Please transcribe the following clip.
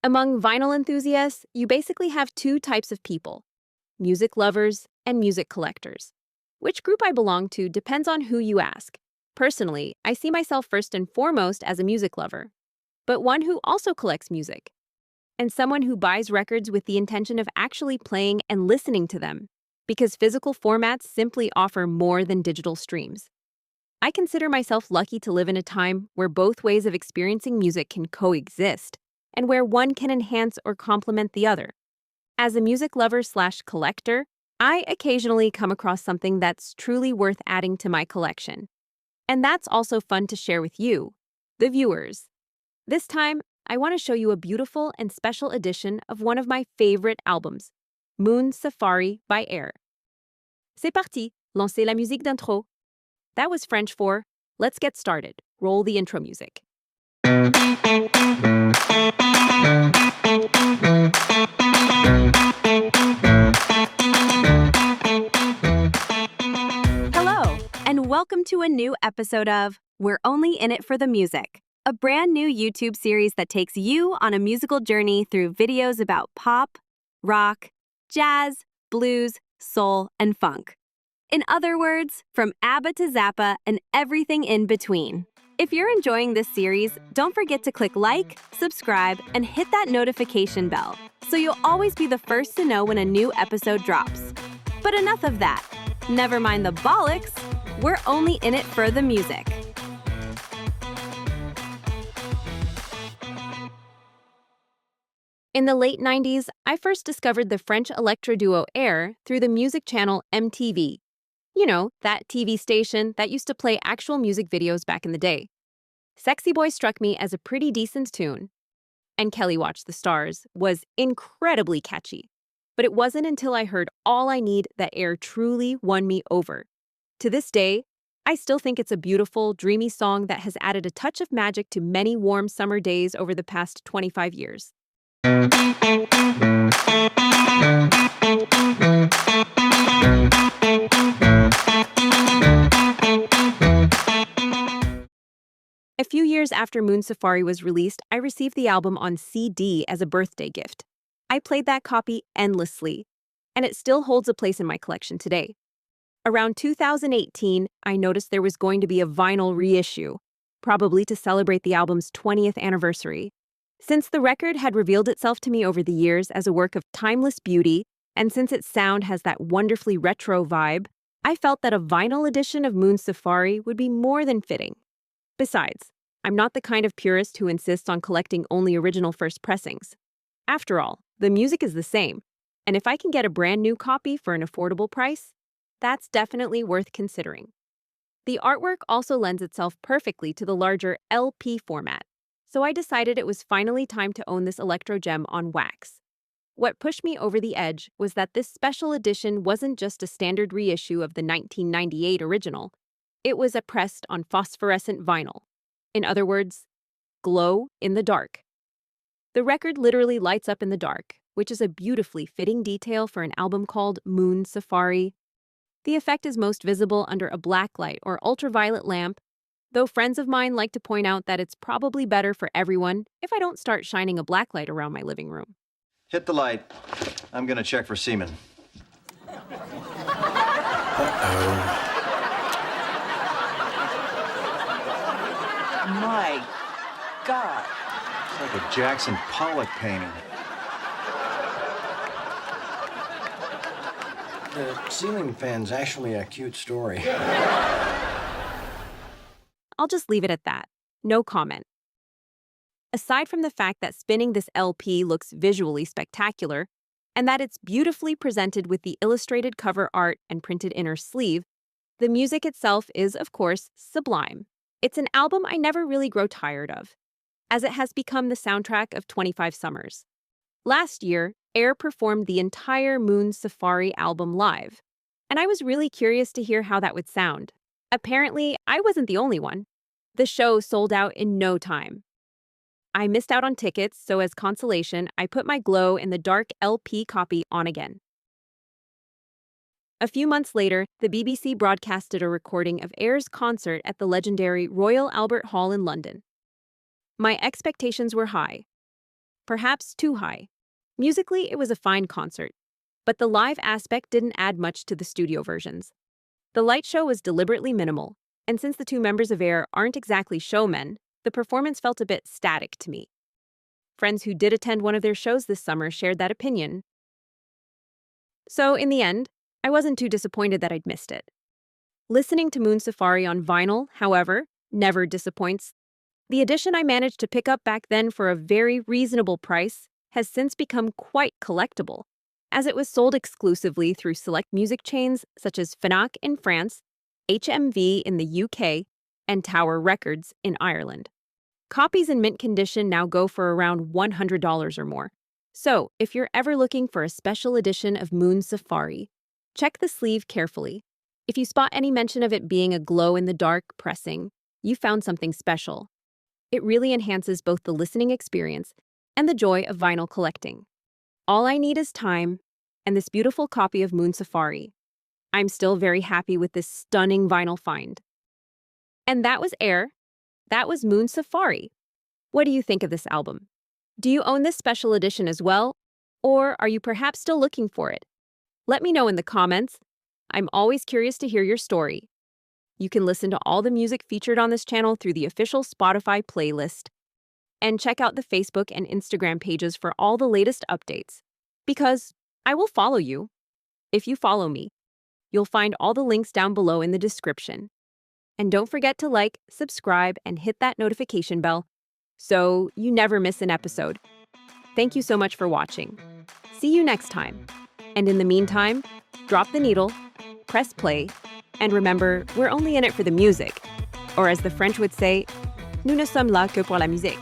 Among vinyl enthusiasts, you basically have two types of people: music lovers and music collectors. Which group I belong to depends on who you ask. Personally, I see myself first and foremost as a music lover, but one who also collects music, and someone who buys records with the intention of actually playing and listening to them, because physical formats simply offer more than digital streams. I consider myself lucky to live in a time where both ways of experiencing music can coexist, and where one can enhance or complement the other. As a music lover/collector, I occasionally come across something that's truly worth adding to my collection. And that's also fun to share with you, the viewers. This time, I want to show you a beautiful and special edition of one of my favorite albums, Moon Safari by Air. C'est parti, lancez la musique d'intro. That was French for, let's get started. Roll the intro music. Hello, and welcome to a new episode of We're Only in It for the Music, a brand new YouTube series that takes you on a musical journey through videos about pop, rock, jazz, blues, soul, and funk. In other words, from ABBA to Zappa and everything in between. If you're enjoying this series, don't forget to click like, subscribe, and hit that notification bell so you'll always be the first to know when a new episode drops. But enough of that. Never mind the bollocks. We're only in it for the music. In the late 90s, I first discovered the French electro duo Air through the music channel MTV. You know, that TV station that used to play actual music videos back in the day. Sexy Boy struck me as a pretty decent tune, and Kelly Watch the Stars was incredibly catchy. But it wasn't until I heard All I Need that Air truly won me over. To this day, I still think it's a beautiful, dreamy song that has added a touch of magic to many warm summer days over the past 25 years. A few years after Moon Safari was released, I received the album on CD as a birthday gift. I played that copy endlessly, and it still holds a place in my collection today. Around 2018, I noticed there was going to be a vinyl reissue, probably to celebrate the album's 20th anniversary. Since the record had revealed itself to me over the years as a work of timeless beauty, and since its sound has that wonderfully retro vibe, I felt that a vinyl edition of Moon Safari would be more than fitting. Besides, I'm not the kind of purist who insists on collecting only original first pressings. After all, the music is the same, and if I can get a brand new copy for an affordable price, that's definitely worth considering. The artwork also lends itself perfectly to the larger LP format, so I decided it was finally time to own this electro gem on wax. What pushed me over the edge was that this special edition wasn't just a standard reissue of the 1998 original. It was pressed on phosphorescent vinyl. In other words, glow in the dark. The record literally lights up in the dark, which is a beautifully fitting detail for an album called Moon Safari. The effect is most visible under a blacklight or ultraviolet lamp, though friends of mine like to point out that it's probably better for everyone if I don't start shining a blacklight around my living room. Hit the light. I'm gonna check for semen. My God. It's like a Jackson Pollock painting. The ceiling fan's actually a cute story. I'll just leave it at that. No comment. Aside from the fact that spinning this LP looks visually spectacular, and that it's beautifully presented with the illustrated cover art and printed inner sleeve, the music itself is, of course, sublime. It's an album I never really grow tired of, as it has become the soundtrack of 25 summers. Last year, Air performed the entire Moon Safari album live, and I was really curious to hear how that would sound. Apparently, I wasn't the only one. The show sold out in no time. I missed out on tickets, so as consolation, I put my glow in the dark LP copy on again. A few months later, the BBC broadcasted a recording of Air's concert at the legendary Royal Albert Hall in London. My expectations were high. perhaps too high. Musically, it was a fine concert, but the live aspect didn't add much to the studio versions. The light show was deliberately minimal, and since the two members of Air aren't exactly showmen, the performance felt a bit static to me. Friends who did attend one of their shows this summer shared that opinion. So, in the end, I wasn't too disappointed that I'd missed it. Listening to Moon Safari on vinyl, however, never disappoints. The edition I managed to pick up back then for a very reasonable price has since become quite collectible, as it was sold exclusively through select music chains such as Fnac in France, HMV in the UK, and Tower Records in Ireland. Copies in mint condition now go for around $100 or more. So, if you're ever looking for a special edition of Moon Safari, check the sleeve carefully. If you spot any mention of it being a glow-in-the-dark pressing, you found something special. It really enhances both the listening experience and the joy of vinyl collecting. All I need is time and this beautiful copy of Moon Safari. I'm still very happy with this stunning vinyl find. And that was Air. That was Moon Safari. What do you think of this album? Do you own this special edition as well? Or are you perhaps still looking for it? Let me know in the comments. I'm always curious to hear your story. You can listen to all the music featured on this channel through the official Spotify playlist. And check out the Facebook and Instagram pages for all the latest updates. Because I will follow you. If you follow me, you'll find all the links down below in the description. And don't forget to like, subscribe, and hit that notification bell so you never miss an episode. Thank you so much for watching. See you next time. And in the meantime, drop the needle, press play, and remember, we're only in it for the music. Or as the French would say, nous ne sommes là que pour la musique.